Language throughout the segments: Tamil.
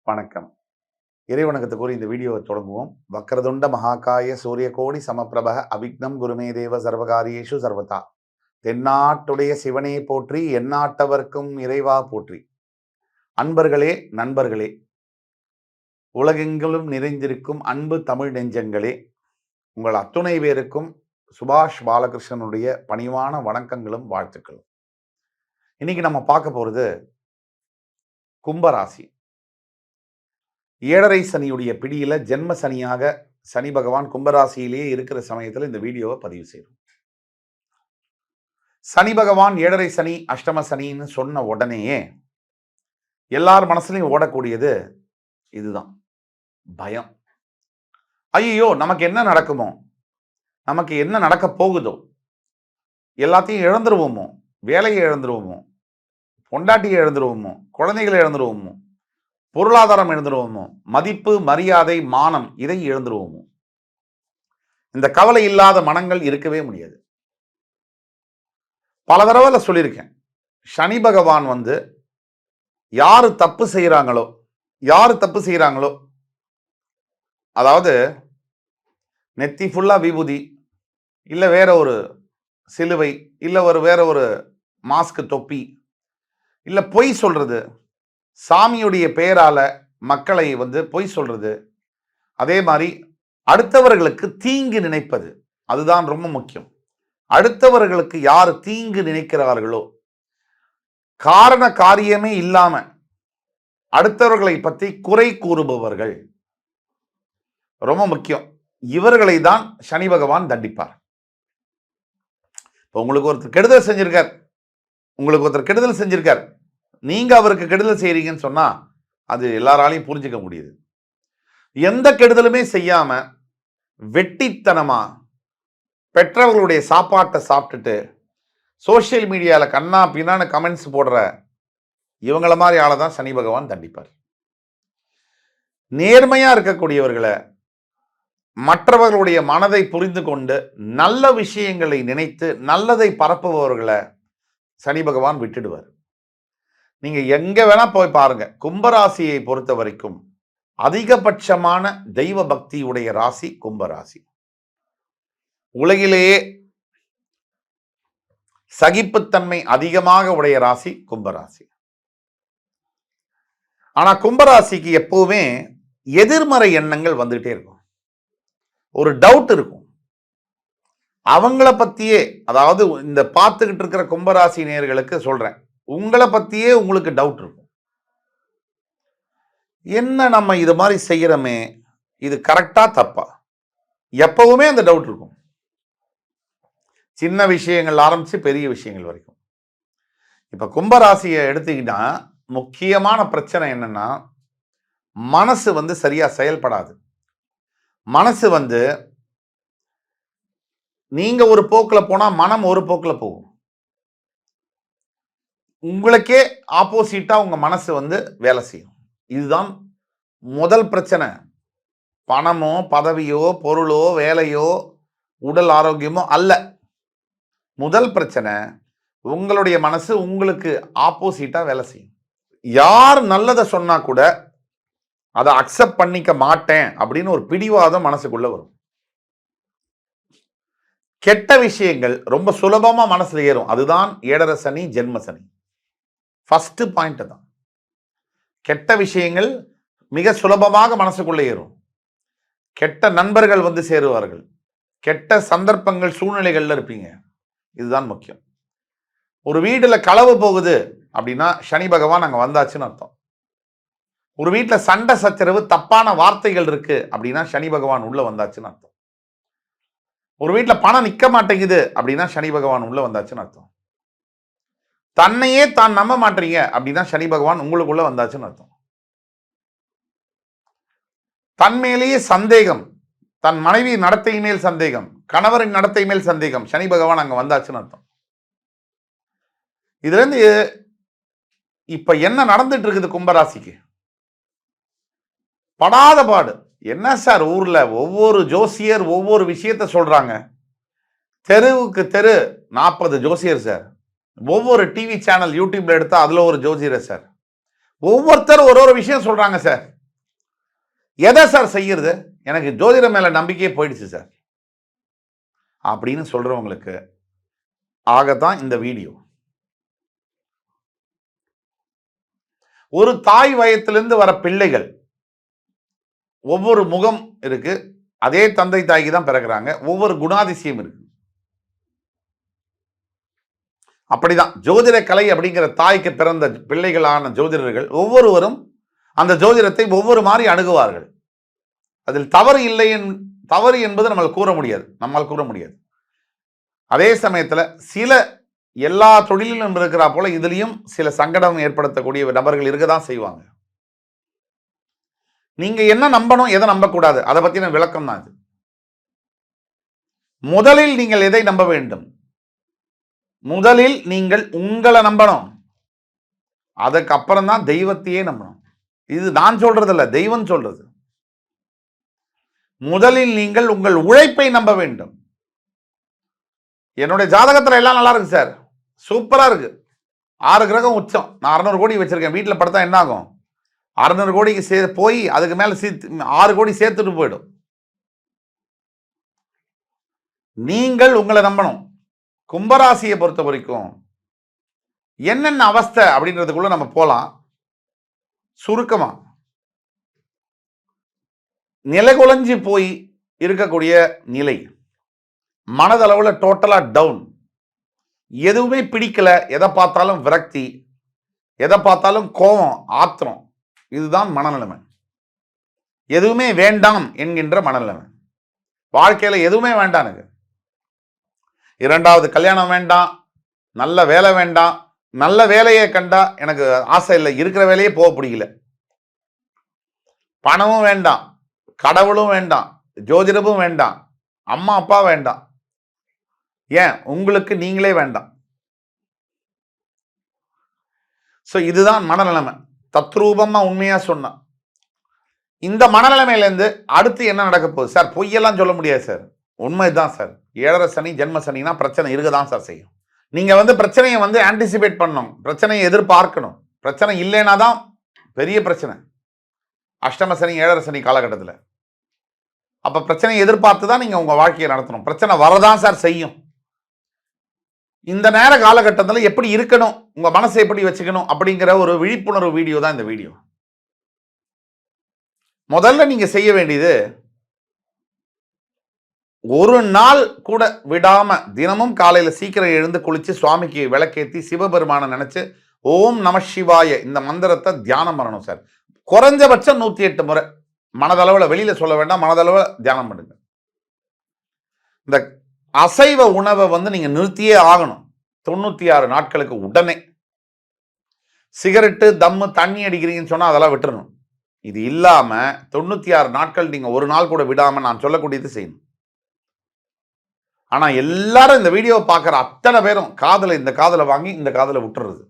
வணக்கம். இறைவணக்கத்தை கூறி இந்த வீடியோவை தொடங்குவோம். வக்ரதுண்ட மகாகாய சூரியகோடி சமப்பிரப அவிக்னம் குருமே தேவ சர்வகாரியேஷு சர்வதா. தென்னாட்டுடைய சிவனே போற்றி, எந்நாட்டவர்க்கும் இறைவா போற்றி. அன்பர்களே, நண்பர்களே, உலகெங்கிலும் நிறைந்திருக்கும் அன்பு தமிழ் நெஞ்சங்களே, உங்கள் அத்துணை பேருக்கும் சுபாஷ் பாலகிருஷ்ணனுடைய பணிவான வணக்கங்களும் வாழ்த்துக்களும். இன்னைக்கு நம்ம பார்க்க போறது கும்பராசி. ஏழரை சனியுடைய பிடியில ஜென்ம சனியாக சனி பகவான் கும்பராசியிலேயே இருக்கிற சமயத்தில் இந்த வீடியோவை பதிவு செய்யும். சனி பகவான் ஏழரை சனி அஷ்டம சனின்னு சொன்ன உடனேயே எல்லார் மனசுலையும் ஓடக்கூடியது இதுதான், பயம். ஐயோ, நமக்கு என்ன நடக்குமோ, நமக்கு என்ன நடக்க போகுதோ, எல்லாத்தையும் இழந்துருவோமோ, வேலையை இழந்துருவோமோ, பொண்டாட்டியை இழந்துருவோமோ, குழந்தைகளை இழந்துருவோமோ, பொருளாதாரம் இழந்துருவோமோ, மதிப்பு மரியாதை மானம் இதை இழந்துருவோமோ. இந்த கவலை இல்லாத மனங்கள் இருக்கவே முடியாது. பல தடவை சொல்லியிருக்கேன், சனி பகவான் யாரு தப்பு செய்யறாங்களோ, அதாவது நெத்தி ஃபுல்லா விபூதி, இல்ல வேற ஒரு சிலுவை, இல்ல வேற ஒரு மாஸ்க் தொப்பி, இல்ல பொய் சொல்றது, சாமியுடைய பெயரால மக்களை பொய் சொல்றது, அதே மாதிரி அடுத்தவர்களுக்கு தீங்கு நினைப்பது, அதுதான் ரொம்ப முக்கியம். அடுத்தவர்களுக்கு யார் தீங்கு நினைக்கிறார்களோ, காரண காரியமே இல்லாம அடுத்தவர்களை பற்றி குறை கூறுபவர்கள் ரொம்ப முக்கியம். இவர்களை தான் சனி பகவான் தண்டிப்பார். உங்களுக்கு ஒருத்தர் கெடுதல் செஞ்சிருக்கார், நீங்க அவருக்கு கெடுதல் செய்றீங்கன்னு சொன்னா அது எல்லாராலையும் புரிஞ்சுக்க முடியுது. எந்த கெடுதலுமே செய்யாம வெட்டித்தனமா பெற்றவர்களுடைய சாப்பாட்டை சாப்பிட்டுட்டு சோசியல் மீடியால கண்ணா பின்னான்னு கமெண்ட்ஸ் போடுற இவங்கள மாதிரி ஆளை தான் சனி பகவான் தண்டிப்பார். நேர்மையா இருக்கக்கூடியவர்களை, மற்றவர்களுடைய மனதை புரிந்து கொண்டு நல்ல விஷயங்களை நினைத்து நல்லதை பரப்புபவர்களை சனி பகவான் விட்டுடுவார். நீங்க எங்க வேணா போய் பாருங்க, கும்பராசியை பொறுத்த வரைக்கும் அதிகபட்சமான தெய்வ பக்தி உடைய ராசி கும்பராசி. உலகிலேயே சகிப்புத்தன்மை அதிகமாக உடைய ராசி கும்பராசி. ஆனா கும்பராசிக்கு எப்பவுமே எதிர்மறை எண்ணங்கள் வந்துட்டே இருக்கும், ஒரு டவுட் இருக்கும் அவங்கள பத்தியே. அதாவது இந்த பார்த்துக்கிட்டு இருக்கிற கும்பராசி நேயர்களுக்கு சொல்றேன், உங்களை பத்தியே உங்களுக்கு டவுட் இருக்கும். என்ன நம்ம இது மாதிரி செய்யறோமே, இது கரெக்டா தப்பா, எப்பவுமே அந்த டவுட் இருக்கும். சின்ன விஷயங்கள் ஆரம்பிச்சு பெரிய விஷயங்கள் வரைக்கும். இப்ப கும்பராசியை எடுத்துக்கிட்டா முக்கியமான பிரச்சனை என்னன்னா, மனசு சரியா செயல்படாது. மனசு நீங்க ஒரு போக்குல போனா மனம் ஒரு போக்குல போகும். உங்களுக்கே ஆப்போசிட்டா உங்க மனசு வேலை செய்யும். இதுதான் முதல் பிரச்சனை. பணமோ பதவியோ பொருளோ வேலையோ உடல் ஆரோக்கியமோ அல்ல. முதல் பிரச்சனை உங்களுடைய மனசு உங்களுக்கு ஆப்போசிட்டா வேலை செய்யும். யார் நல்லதை சொன்னா கூட அதை அக்செப்ட் பண்ணிக்க மாட்டேன் அப்படின்னு ஒரு பிடிவாதம் மனசுக்குள்ள வரும். கெட்ட விஷயங்கள் ரொம்ப சுலபமா மனசுல ஏறும். அதுதான் ஏழரை சனி ஜென்ம சனி. ஃபர்ஸ்ட் பாயிண்ட் தான். கெட்ட விஷயங்கள் மிக சுலபமாக மனசுக்குள்ளே ஏறும். கெட்ட நண்பர்கள் சேருவார்கள். கெட்ட சந்தர்ப்பங்கள் சூழ்நிலைகள்ல இருப்பீங்க. இதுதான் முக்கியம். ஒரு வீட்டுல களவு போகுது அப்படின்னா சனி பகவான் அங்க வந்தாச்சுன்னு அர்த்தம். ஒரு வீட்டுல சண்டை சச்சரவு தப்பான வார்த்தைகள் இருக்கு அப்படின்னா சனி பகவான் உள்ள வந்தாச்சுன்னு அர்த்தம். ஒரு வீட்டுல பணம் நிக்க மாட்டேங்குது அப்படின்னா சனி பகவான் உள்ள வந்தாச்சுன்னு அர்த்தம். தன்னையே தான் நம்ப மாட்டீங்க அப்படின்னா சனி பகவான் உங்களுக்குள்ள வந்தாச்சுன்னு அர்த்தம். தன்மேலேயே சந்தேகம், தன் மனைவி நடத்தை மேல் சந்தேகம், கணவரின் நடத்தை மேல் சந்தேகம், சனி பகவான் அங்க வந்தாச்சுன்னு அர்த்தம். இதுல இருந்து இப்ப என்ன நடந்துட்டு இருக்குது கும்பராசிக்கு? படாத பாடு. என்ன சார், ஊர்ல ஒவ்வொரு ஜோசியர் ஒவ்வொரு விஷயத்த சொல்றாங்க. தெருவுக்கு தெரு 40 ஜோசியர் சார். ஒவ்வொரு டிவி சேனல் யூடியூப்ல எடுத்தா அதுல ஒரு ஜோசியர் சார். ஒவ்வொருத்தர் ஒரு விஷயம் சொல்றாங்க சார். எதை சார் செய்யறது, எனக்கு ஜோதிடம் மேல நம்பிக்கையே போயிடுச்சு சார் அப்படின்னு சொல்றவங்களுக்கு ஆகத்தான் இந்த வீடியோ. ஒரு தாய் வயத்திலிருந்து வர பிள்ளைகள் ஒவ்வொரு முகம் இருக்கு, அதே தந்தை தாய்க்கு தான் பிறகுறாங்க, ஒவ்வொரு குணாதிசயம் இருக்கு. அப்படிதான் ஜோதிட கலை அப்படிங்கிற தாய்க்கு பிறந்த பிள்ளைகளான ஜோதிடர்கள் ஒவ்வொருவரும் அந்த ஜோதிடத்தை ஒவ்வொரு மாதிரி அணுகுவார்கள். அதில் தவறு இல்லை, தவறு என்பது நம்மால் கூற முடியாது. அதே சமயத்தில் சில எல்லா தொழிலும் இருக்கிறா போல இதுலயும் சில சங்கடம் ஏற்படுத்தக்கூடிய நபர்கள் இருக்கதான் செய்வாங்க. நீங்க என்ன நம்பணும், எதை நம்பக்கூடாது, அதை பத்தின விளக்கம் தான் இது. முதலில் நீங்கள் எதை நம்ப வேண்டும்? முதலில் நீங்கள் உங்களை நம்பணும், அதுக்கப்புறம் தான் தெய்வத்தையே நம்பணும். இது நான் சொல்றது இல்ல, தெய்வம் சொல்றது. முதலில் நீங்கள் உங்கள் உழைப்பை நம்ப வேண்டும். என்னுடைய ஜாதகத்தில் எல்லாம் நல்லா இருக்கு சார், சூப்பரா இருக்கு, 6 கிரகம் உச்சம், நான் 600 கோடி வச்சிருக்கேன், வீட்டில் படுத்தா என்ன ஆகும், 600 கோடிக்கு போய் அதுக்கு மேல 6 கோடி சேர்த்துட்டு போயிடும். நீங்கள் உங்களை நம்பணும். கும்பராசியை பொறுத்த வரைக்கும் என்னென்ன அவஸ்தை அப்படின்றதுக்குள்ள நம்ம போலாம். சுருக்கமா, நிலைகுலைஞ்சு போய் இருக்கக்கூடிய நிலை, மனதளவுல டோட்டலா டவுன், எதுவுமே பிடிக்கல, எதை பார்த்தாலும் விரக்தி, எதை பார்த்தாலும் கோபம், ஆத்திரம், இதுதான் மனநிலைமை. எதுவுமே வேண்டாம் என்கின்ற மனநிலைமை. வாழ்க்கையில எதுவுமே வேண்டாம், எனக்கு 2வது கல்யாணம் வேண்டாம், நல்ல வேலை வேண்டாம், நல்ல வேலையை கண்டா எனக்கு ஆசை இல்லை, இருக்கிற வேலையே போக பிடிக்கல, பணமும் வேண்டாம், கடவுளும் வேண்டாம், ஜோதிடமும் வேண்டாம், அம்மா அப்பா வேண்டாம், ஏன் உங்களுக்கு நீங்களே வேண்டாம். இதுதான் மனநிலைமை. தத்ரூபமா உண்மையா சொன்னா, இந்த மனநிலைமையிலேருந்து அடுத்து என்ன நடக்க போகுது சார்? பொய்யெல்லாம் சொல்ல முடியாது சார், உண்மைதான் சார். 7.5 சனி ஜென்ம சனினா பிரச்சனை இருக்குதான் சார் செய்யும். நீங்க பிரச்சனையை ஆன்டிசிபேட் பண்ணணும், பிரச்சனையை எதிர்பார்க்கணும். பிரச்சனை இல்லைன்னா தான் பெரிய பிரச்சனை. அஷ்டம சனி 7.5 சனி காலகட்டத்தில் அப்ப பிரச்சனையை எதிர்பார்த்து தான் நீங்க உங்க வாழ்க்கையை நடத்தணும். பிரச்சனை வரதான் சார் செய்யும். இந்த நேர காலகட்டத்தில் எப்படி இருக்கணும், உங்க மனசை எப்படி வச்சுக்கணும் அப்படிங்கிற ஒரு விழிப்புணர்வு வீடியோ தான் இந்த வீடியோ. முதல்ல நீங்க செய்ய வேண்டியது, ஒரு நாள் கூட விடாம தினமும் காலையில சீக்கிரம் எழுந்து குளிச்சு சுவாமிக்கு விளக்கேத்தி சிவபெருமான நினைச்சு ஓம் நம சிவாய இந்த மந்திரத்தை தியானம் பண்ணணும் சார். குறைஞ்சபட்சம் 108 முறை. மனதளவுல வெளியில சொல்ல வேண்டாம், மனதளவுல தியானம் பண்ணுங்க. இந்த அசைவ உணவை நீங்க நிறுத்தியே ஆகணும் 96 நாட்களுக்கு உடனே. சிகரெட்டு, தம்மு, தண்ணி அடிக்கிறீங்கன்னு சொன்னா அதெல்லாம் விட்டுறணும். இது இல்லாம 96 நாட்கள் நீங்க ஒரு நாள் கூட விடாம நான் சொல்லக்கூடியது செய்யணும். ஆனா எல்லாரும் இந்த வீடியோவை பார்க்குற அத்தனை பேரும் இந்த காதல வாங்கி இந்த காதல விட்டுறது.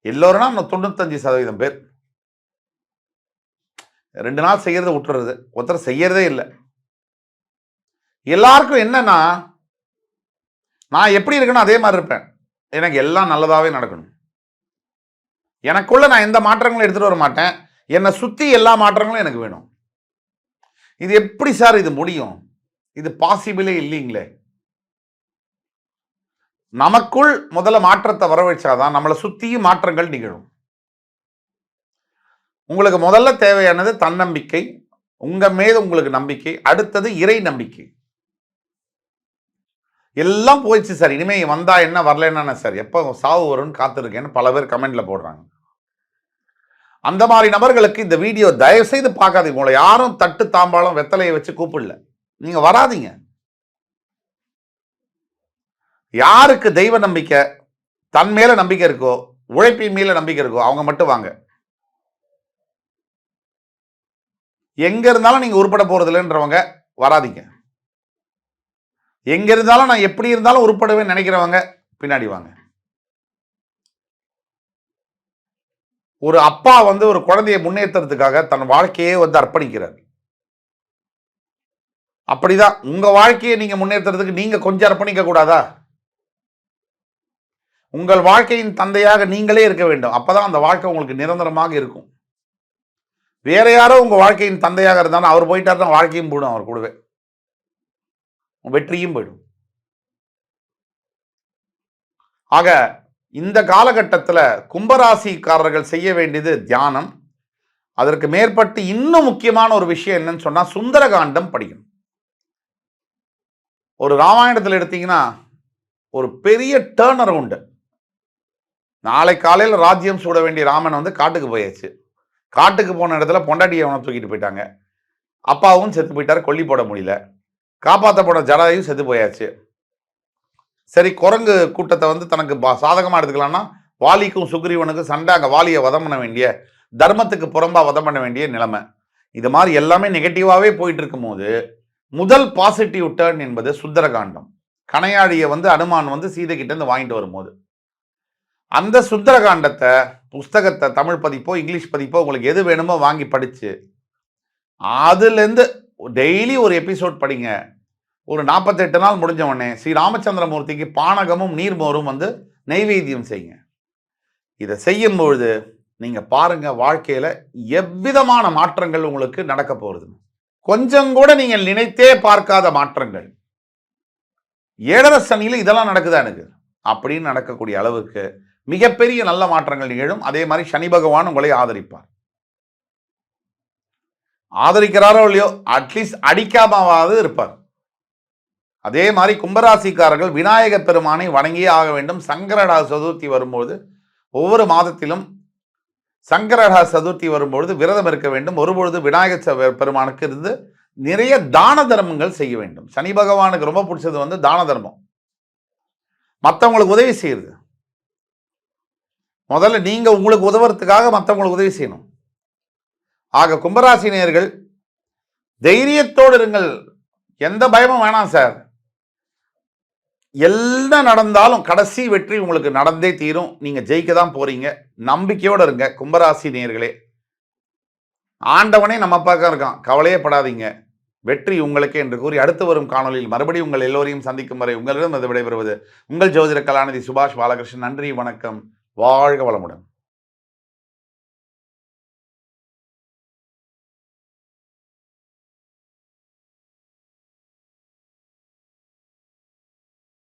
எல்லோரும் 95% பேர் 2 நாள் செய்யறதை விட்டுறது, ஒருத்தர் செய்யறதே இல்லை. எல்லாருக்கும் என்னன்னா, நான் எப்படி இருக்கணும் அதே மாதிரி இருப்பேன், எனக்கு எல்லாம் நல்லதாவே நடக்கணும், எனக்குள்ள நான் எந்த மாற்றங்களும் எடுத்துட்டு வர மாட்டேன், என்னை சுத்தி எல்லா மாற்றங்களும் எனக்கு வேணும். இது எப்படி சார் இது முடியும்? இது பாசிபிளே இல்லைங்களே. நமக்குள் முதல்ல மாற்றத்தை வரவழைச்சாதான் நம்மளை சுத்தியும் மாற்றங்கள் நிகழும். உங்களுக்கு முதல்ல தேவையானது தன்னம்பிக்கை, உங்க மீது உங்களுக்கு நம்பிக்கை, அடுத்தது இறை நம்பிக்கை. எல்லாம் போயிடுச்சு சார், இனிமே வந்தா என்ன வரலன்னா சார், எப்போ சாவு வரும்னு காத்திருக்கேன்னு பல பேர் கமெண்ட்ல போடுறாங்க. அந்த மாதிரி நபர்களுக்கு இந்த வீடியோ தயவு செய்து பார்க்காதீங்க. உங்களை யாரும் தட்டு தாம்பாளம் வெத்தலையை வச்சு கூப்பிடல, நீங்க வராதீங்க. யாருக்கு தெய்வ நம்பிக்கை, தன் மேல நம்பிக்கை இருக்கோ, உழைப்பின் மேல நம்பிக்கை இருக்கோ, அவங்க மட்டும் வாங்க. எங்க இருந்தாலும் நீங்க உருப்பட போறது இல்லைன்றவங்க வராதீங்க. எங்க இருந்தாலும் நான் எப்படி இருந்தாலும் உருப்படுவேன் நினைக்கிறவங்க பின்னாடி வாங்க. ஒரு அப்பா ஒரு குழந்தையை முன்னேற்றத்துக்காக தன் வாழ்க்கையே அர்ப்பணிக்கிறார். அப்படிதான் உங்க வாழ்க்கையை நீங்க முன்னேற்றத்துக்கு நீங்க கொஞ்சம் அர்ப்பணிக்க கூடாதா? உங்கள் வாழ்க்கையின் தந்தையாக நீங்களே இருக்க வேண்டும். அப்பதான் அந்த வாழ்க்கை உங்களுக்கு நிரந்தரமாக இருக்கும். வேற யாரோ உங்க வாழ்க்கையின் தந்தையாக இருந்தாலும் அவர் போயிட்டாருன்னா வாழ்க்கையும் போயிடும், அவர் கூடவே வெற்றியும் போயிடும். ஆக இந்த காலகட்டத்தில் கும்பராசிக்காரர்கள் செய்ய வேண்டியது தியானம். அதற்கு மேற்பட்டு இன்னும் முக்கியமான ஒரு விஷயம் என்னன்னு சொன்னா சுந்தரகாண்டம் படிக்கணும். ஒரு ராமாயணத்தில் எடுத்தீங்கன்னா ஒரு பெரிய டேர்ன் அரவுண்ட். நாளை காலையில் ராஜ்யம் சூட வேண்டிய ராமன் வந்து காட்டுக்கு போயாச்சு. காட்டுக்கு போன இடத்துல பொண்டாட்டியை அவனை தூக்கிட்டு போயிட்டாங்க. அப்பாவும் செத்து போயிட்டார், கொல்லி போட முடியல. காப்பாற்ற போன ஜடாயும் செத்து போயாச்சு. சரி, குரங்கு கூட்டத்தை வந்து தனக்கு சாதகமாக எடுத்துக்கலாம்னா வாலிக்கும் சுக்ரீவனுக்கும் சண்டை. அங்கே வாலியை வதம் பண்ண வேண்டிய, தர்மத்துக்கு புறம்பா வதம் பண்ண வேண்டிய நிலைமை. இது மாதிரி எல்லாமே நெகட்டிவாகவே போயிட்டு இருக்கும் போது முதல் பாசிட்டிவ் டேர்ன் என்பது சுந்தரகாண்டம். கணையாழியை வந்து அனுமான் வந்து சீதை கிட்ட இருந்து வாங்கிட்டு வரும்போது அந்த சுந்தரகாண்டத்தை புஸ்தகத்தை தமிழ் பதிப்போ இங்கிலீஷ் பதிப்போ உங்களுக்கு எது வேணுமோ வாங்கி படிச்சு அதுலேருந்து டெய்லி ஒரு எபிசோட் படிங்க. ஒரு 48 நாள் முடிஞ்ச உடனே ஸ்ரீ ராமச்சந்திரமூர்த்திக்கு பானகமும் நீர்மோரும் வந்து நெய்வேத்தியம் செய்யுங்க. இதை செய்யும் பொழுது நீங்க பாருங்க, வாழ்க்கையில எவ்விதமான மாற்றங்கள் உங்களுக்கு நடக்க போறது. கொஞ்சம் கூட நீங்க நினைத்தே பார்க்காத மாற்றங்கள். 7.5 சனியில இதெல்லாம் நடக்குதா எனக்கு அப்படின்னு நடக்கக்கூடிய அளவுக்கு மிகப்பெரிய நல்ல மாற்றங்கள் நிகழும். அதே மாதிரி சனி பகவான் உங்களை ஆதரிப்பார். ஆதரிக்கிறாரோ இல்லையோ, அட்லீஸ்ட் அடிக்காமவாவது இருப்பார். அதே மாதிரி கும்பராசிக்காரர்கள் விநாயக பெருமானை வணங்கியே ஆக வேண்டும். சங்கரடா சதுர்த்தி வரும்போது ஒவ்வொரு மாதத்திலும் சங்கரடா சதுர்த்தி வரும்பொழுது விரதம் இருக்க வேண்டும். ஒருபொழுது விநாயகர் பெருமானுக்கு இருந்து நிறைய தான தர்மங்கள் செய்ய வேண்டும். சனி பகவானுக்கு ரொம்ப பிடிச்சது வந்து தான தர்மம், மற்றவங்களுக்கு உதவி செய்யுது. முதல்ல நீங்க உங்களுக்கு உதவுறதுக்காக மற்றவங்களுக்கு உதவி செய்யணும். ஆக கும்பராசினியர்கள் தைரியத்தோடு இருங்கள். எந்த பயமும் வேணாம் சார். எல்லாம் நடந்தாலும் கடைசி வெற்றி உங்களுக்கு நடந்தே தீரும். நீங்க ஜெயிக்க தான் போறீங்க. நம்பிக்கையோடு இருங்க கும்பராசி நேயர்களே. ஆண்டவனே நம்ம பக்கம் இருக்கான், கவலையே படாதீங்க. வெற்றி உங்களுக்கே என்று கூறி அடுத்து வரும் காணொலியில் மறுபடியும் உங்கள் எல்லோரையும் சந்திக்கும் வரை உங்களிடம் அது விடைபெறுவது உங்கள் ஜோதிட கலாநிதி சுபாஷ் பாலகிருஷ்ணன். நன்றி, வணக்கம், வாழ்க வளமுடன்.